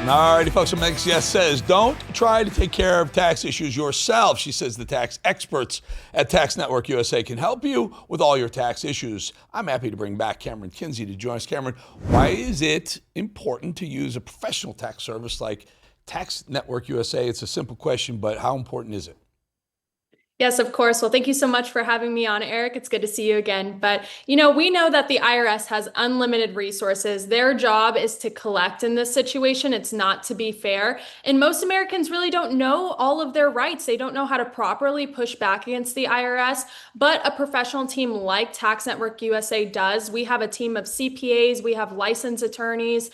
All righty, folks. Next guest says, don't try to take care of tax issues yourself. She says the tax experts at Tax Network USA can help you with all your tax issues. I'm happy to bring back Cameron Kinsey to join us. Cameron, why is it important to use a professional tax service like Tax Network USA? It's a simple question, but how important is it? Yes, of course. Well, thank you so much for having me on, Eric. It's good to see you again. But, we know that the IRS has unlimited resources. Their job is to collect in this situation. It's not to be fair. And most Americans really don't know all of their rights. They don't know how to properly push back against the IRS. But a professional team like Tax Network USA does. We have a team of CPAs, we have licensed attorneys,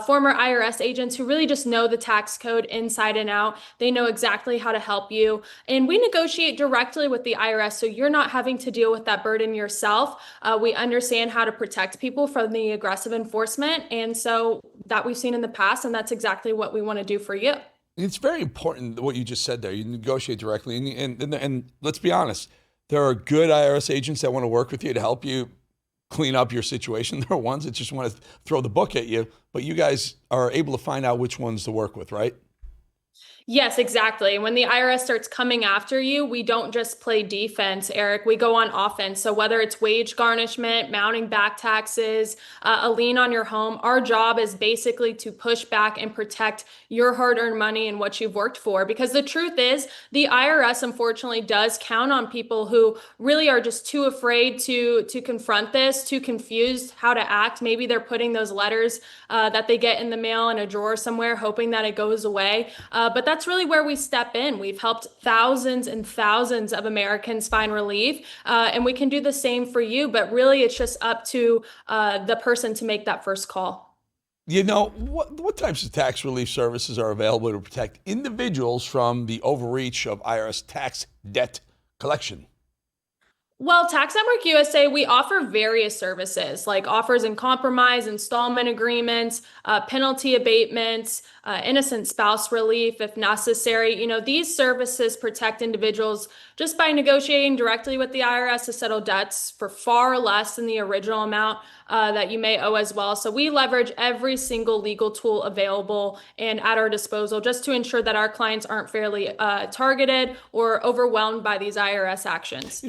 former IRS agents who really just know the tax code inside and out. They know exactly how to help you. And we negotiate directly with the IRS, so you're not having to deal with that burden yourself. We understand how to protect people from the aggressive enforcement, and so that we've seen in the past, and that's exactly what we want to do for you. It's very important what you just said there. You negotiate directly, and let's be honest, there are good IRS agents that want to work with you to help you clean up your situation. There are ones that just want to throw the book at you, but you guys are able to find out which ones to work with, right? Yes, exactly. When the IRS starts coming after you, we don't just play defense, Eric. We go on offense. So whether it's wage garnishment, mounting back taxes, a lien on your home, our job is basically to push back and protect your hard-earned money and what you've worked for. Because the truth is, the IRS unfortunately does count on people who really are just too afraid to confront this, too confused how to act. Maybe they're putting those letters that they get in the mail in a drawer somewhere, hoping that it goes away. But that's really where we step in. We've helped thousands and thousands of Americans find relief, and we can do the same for you. But really, it's just up to the person to make that first call. What types of tax relief services are available to protect individuals from the overreach of IRS tax debt collection? Well, Tax Network USA, we offer various services like offers in compromise, installment agreements, penalty abatements, innocent spouse relief if necessary. These services protect individuals just by negotiating directly with the IRS to settle debts for far less than the original amount that you may owe as well. So we leverage every single legal tool available and at our disposal just to ensure that our clients aren't fairly targeted or overwhelmed by these IRS actions.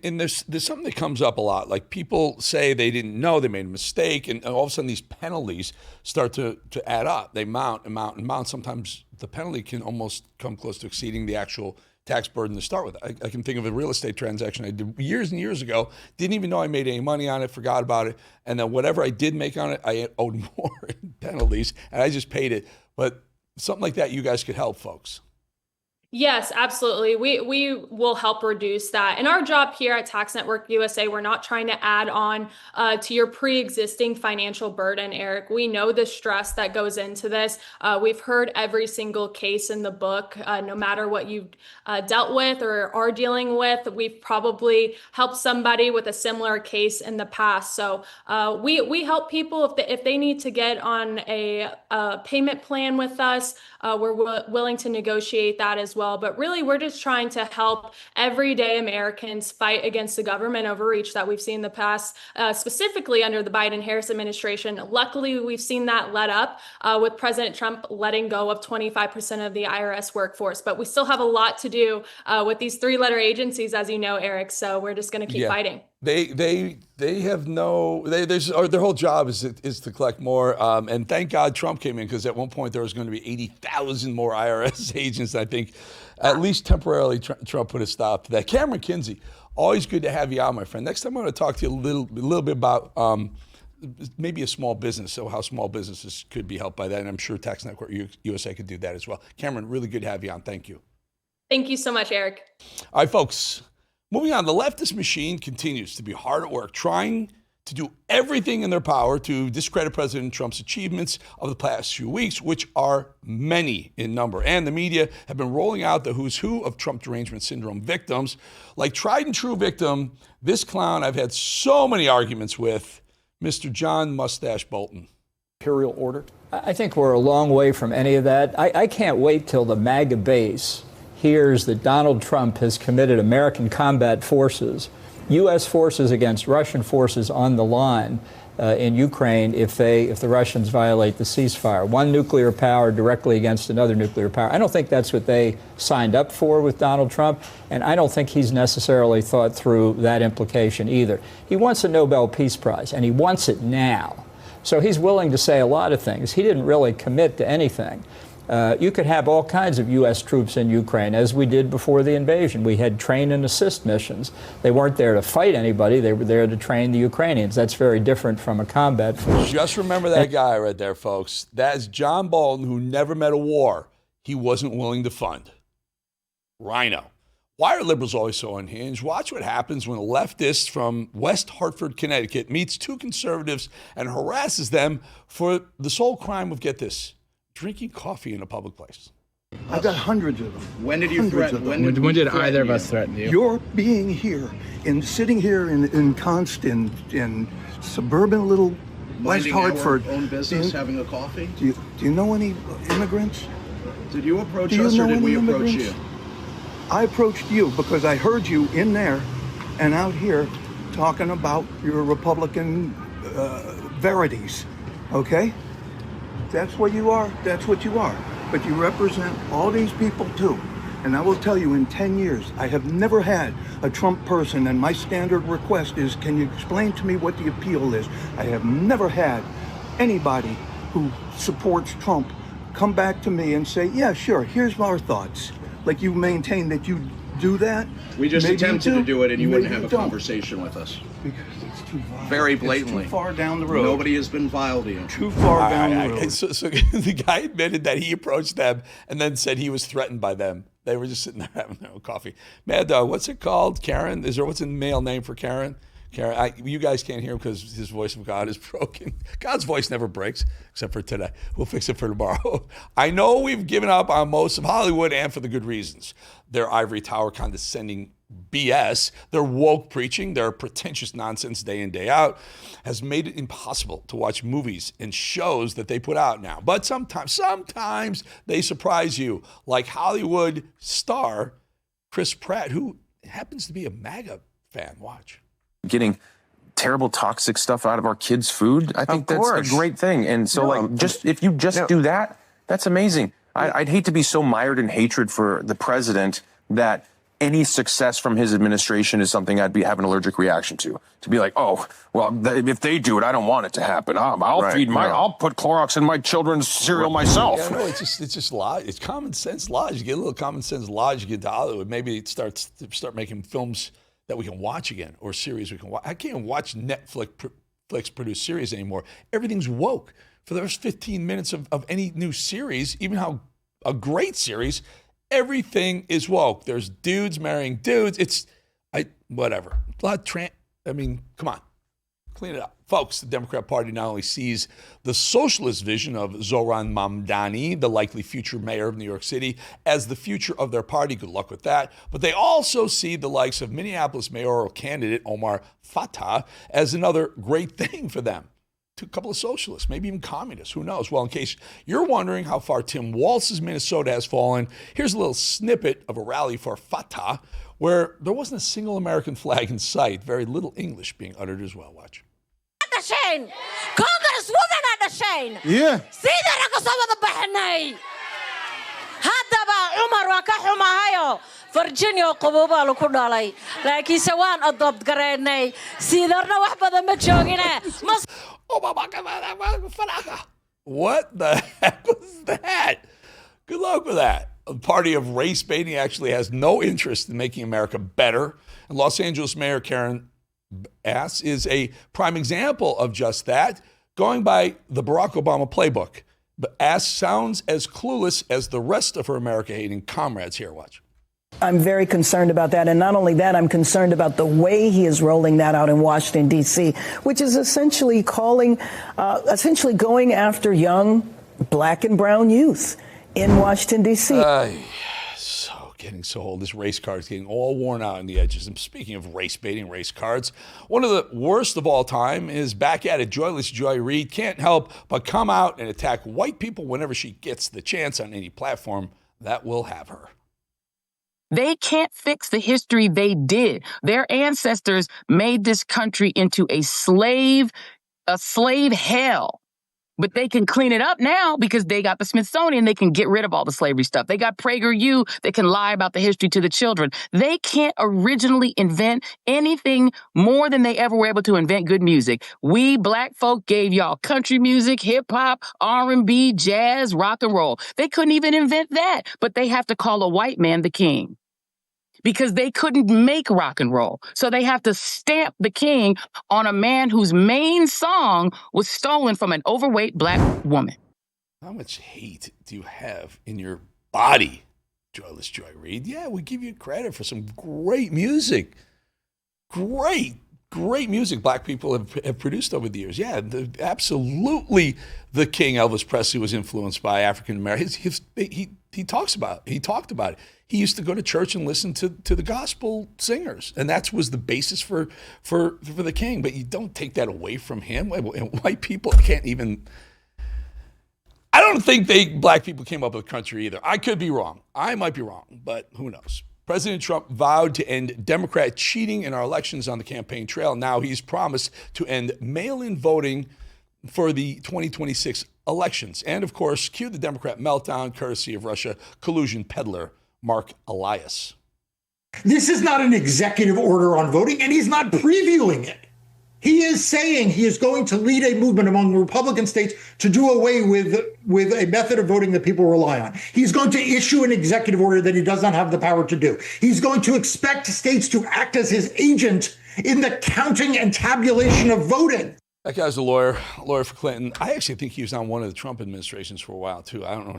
And there's something that comes up a lot. Like people say they didn't know, they made a mistake, and all of a sudden these penalties start to add up. They mount and mount and mount. Sometimes the penalty can almost come close to exceeding the actual tax burden to start with. I can think of a real estate transaction I did years and years ago, didn't even know I made any money on it, forgot about it, and then whatever I did make on it, I owed more in penalties, and I just paid it. But something like that, you guys could help folks. Yes, absolutely. We will help reduce that. And our job here at Tax Network USA, we're not trying to add on to your pre-existing financial burden, Eric. We know the stress that goes into this. We've heard every single case in the book, no matter what you've dealt with or are dealing with. We've probably helped somebody with a similar case in the past. So we help people if they need to get on a payment plan with us. We're willing to negotiate that as well. But really, we're just trying to help everyday Americans fight against the government overreach that we've seen in the past, specifically under the Biden-Harris administration. Luckily, we've seen that let up with President Trump letting go of 25% of the IRS workforce. But we still have a lot to do with these three-letter agencies, as you know, Eric. So we're just going to keep fighting. They have their whole job is to collect more, and thank God Trump came in, because at one point there was going to be 80,000 more IRS agents. I think at least temporarily Trump put a stop to that. Cameron Kinsey, always good to have you on, my friend. Next time I want to talk to you a little bit about maybe a small business, so how small businesses could be helped by that, and I'm sure Tax Network USA could do that as well. Cameron, really good to have you on. Thank you. Thank you so much, Eric. All right, folks. Moving on, the leftist machine continues to be hard at work, trying to do everything in their power to discredit President Trump's achievements of the past few weeks, which are many in number. And the media have been rolling out the who's who of Trump derangement syndrome victims. Like tried and true victim, this clown I've had so many arguments with, Mr. John Mustache Bolton. Imperial order? I think we're a long way from any of that. I can't wait till the MAGA base hears that Donald Trump has committed American combat forces, U.S. forces against Russian forces on the line, in Ukraine if the Russians violate the ceasefire. One nuclear power directly against another nuclear power. I don't think that's what they signed up for with Donald Trump, and I don't think he's necessarily thought through that implication either. He wants a Nobel Peace Prize, and he wants it now. So he's willing to say a lot of things. He didn't really commit to anything. You could have all kinds of U.S. troops in Ukraine, as we did before the invasion. We had train and assist missions. They weren't there to fight anybody. They were there to train the Ukrainians. That's very different from a combat force. Just remember that guy right there, folks. That's John Bolling, who never met a war he wasn't willing to fund. Rhino. Why are liberals always so unhinged? Watch what happens when a leftist from West Hartford, Connecticut, meets two conservatives and harasses them for the sole crime of, get this, drinking coffee in a public place. I've got hundreds of them. When did you threaten? When did either of us threaten you? You're being here and sitting here in Constant, in suburban little West Hartford. Our own business, having a coffee. Do you know any immigrants? Did you approach us or did we approach you? I approached you because I heard you in there and out here talking about your Republican verities. Okay? That's what you are. That's what you are. But you represent all these people too. And I will tell you, in 10 years, I have never had a Trump person, and my standard request is, can you explain to me what the appeal is? I have never had anybody who supports Trump come back to me and say, yeah, sure, here's our thoughts. Like you maintain that you do that. We just attempted to do it and you wouldn't have a don't. conversation with us. Because it's too violent. Very blatantly. It's too far down the road. Nobody has been violating. Too far down the road. So the guy admitted that he approached them and then said he was threatened by them. They were just sitting there having their own coffee. Mad Dog, what's it called? Karen? What's a male name for Karen? Karen, you guys can't hear him because his voice of God is broken. God's voice never breaks, except for today. We'll fix it for tomorrow. I know we've given up on most of Hollywood, and for the good reasons. Their ivory tower condescending BS, their woke preaching, their pretentious nonsense day in, day out has made it impossible to watch movies and shows that they put out now. But sometimes they surprise you, like Hollywood star Chris Pratt, who happens to be a MAGA fan. Watch. Getting terrible toxic stuff out of our kids' food. I think that's a great thing. And so if you do that, that's amazing. I'd hate to be so mired in hatred for the president that any success from his administration is something I'd have an allergic reaction to. To be like, oh, well, if they do it, I don't want it to happen. I'll put Clorox in my children's cereal myself. Yeah, no, it's just logic. It's common sense logic. You get a little common sense logic into Hollywood. Maybe it start making films that we can watch again, or series we can watch. I can't watch Netflix produced series anymore. Everything's woke. For the first 15 minutes of any new series, even how a great series, everything is woke. There's dudes marrying dudes. Whatever. Come on. Clean it up. Folks, the Democrat Party not only sees the socialist vision of Zoran Mamdani, the likely future mayor of New York City, as the future of their party. Good luck with that. But they also see the likes of Minneapolis mayoral candidate Omar Fatah as another great thing for them. A couple of socialists, maybe even communists, who knows? Well, in case you're wondering how far Tim Walz's Minnesota has fallen, here's a little snippet of a rally for Fatah where there wasn't a single American flag in sight, very little English being uttered as well. Watch. Shane, Congresswoman at the Shane. Yeah. Sida naga soo wada baxnay. Haddaba Umar waa ka xumahayo. Virginia qaboobaa lagu dhalay. Laakiin se waan adopt gareynay. Sidarna wax badan ma joogine. What the heck was that? Good luck with that. A party of race baiting actually has no interest in making America better. And Los Angeles Mayor Karen Bass is a prime example of just that, going by the Barack Obama playbook. But Ass sounds as clueless as the rest of her America-hating comrades here. Watch. I'm very concerned about that. And not only that, I'm concerned about the way he is rolling that out in Washington, D.C., which is essentially going after young black and brown youth in Washington, D.C. Getting so old. This race card is getting all worn out on the edges. And speaking of race baiting, race cards, one of the worst of all time is back at it. Joyless Joy Reid can't help but come out and attack white people whenever she gets the chance on any platform that will have her. They can't fix the history they did. Their ancestors made this country into a slave a slave hell. But they can clean it up now because they got the Smithsonian. They can get rid of all the slavery stuff. They got PragerU. They can lie about the history to the children. They can't originally invent anything more than they ever were able to invent good music. We black folk gave y'all country music, hip hop, R&B, jazz, rock and roll. They couldn't even invent that, but they have to call a white man the king. Because they couldn't make rock and roll. So they have to stamp the king on a man whose main song was stolen from an overweight black woman. How much hate do you have in your body, Joyless Joy Reid? Yeah, we give you credit for some great music. Great music black people have produced over the years. Yeah, absolutely the king, Elvis Presley, was influenced by African Americans. He talked about it. He used to go to church and listen to the gospel singers, and that was the basis for the king. But you don't take that away from him. And white people can't even. I don't think black people came up with country either. I could be wrong. I might be wrong, but who knows? President Trump vowed to end Democrat cheating in our elections on the campaign trail. Now he's promised to end mail-in voting for the 2026 elections. And of course, cue the Democrat meltdown courtesy of Russia collusion peddler Mark Elias. This is not an executive order on voting, and he's not previewing it. He is saying he is going to lead a movement among Republican states to do away with a method of voting that people rely on. He's going to issue an executive order that he does not have the power to do. He's going to expect states to act as his agent in the counting and tabulation of voting. That guy's a lawyer for Clinton. I actually think he was on one of the Trump administrations for a while, too. I don't know.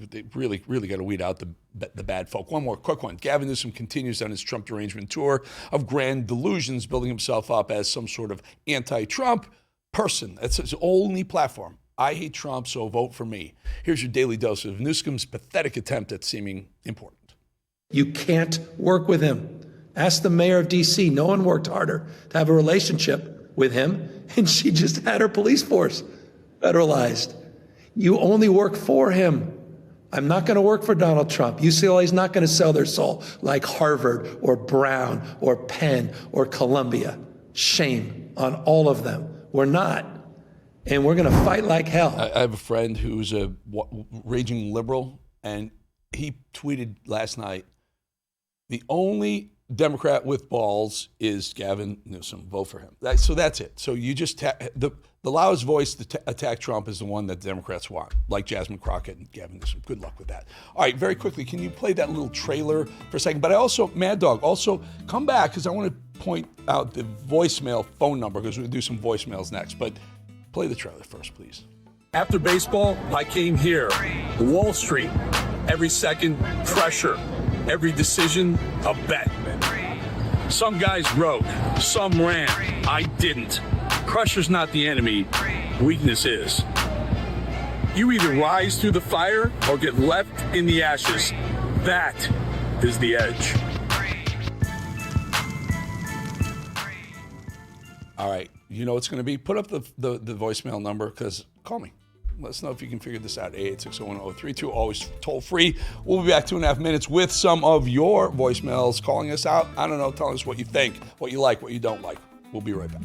They really got to weed out the bad folk. One more quick one. Gavin Newsom continues on his Trump derangement tour of grand delusions, building himself up as some sort of anti-Trump person. That's his only platform. I hate Trump, so vote for me. Here's your daily dose of Newsom's pathetic attempt at seeming important. You can't work with him. Ask the mayor of D.C. No one worked harder to have a relationship with him, and she just had her police force federalized. You only work for him. I'm not going to work for Donald Trump. UCLA is not going to sell their soul like Harvard or Brown or Penn or Columbia. Shame on all of them. We're not. And we're going to fight like hell. I have a friend who's a raging liberal, and he tweeted last night, the only Democrat with balls is Gavin Newsom. Vote for him. So that's it. So you just the loudest voice to attack Trump is the one that the Democrats want, like Jasmine Crockett and Gavin Newsom. Good luck with that. All right, very quickly, can you play that little trailer for a second? But I also, Mad Dog, also come back because I want to point out the voicemail phone number because we'll do some voicemails next. But play the trailer first, please. After baseball, I came here, Wall Street. Every second, pressure. Every decision, a bet. Some guys broke, some ran. I didn't. Pressure's not the enemy, weakness is. You either rise through the fire or get left in the ashes. That is the edge. All right, you know what's going to be? Put up the voicemail number because call me. Let us know if you can figure this out. 886-010-32, always toll free. We'll be back 2.5 minutes with some of your voicemails calling us out. I don't know, telling us what you think, what you like, what you don't like. We'll be right back.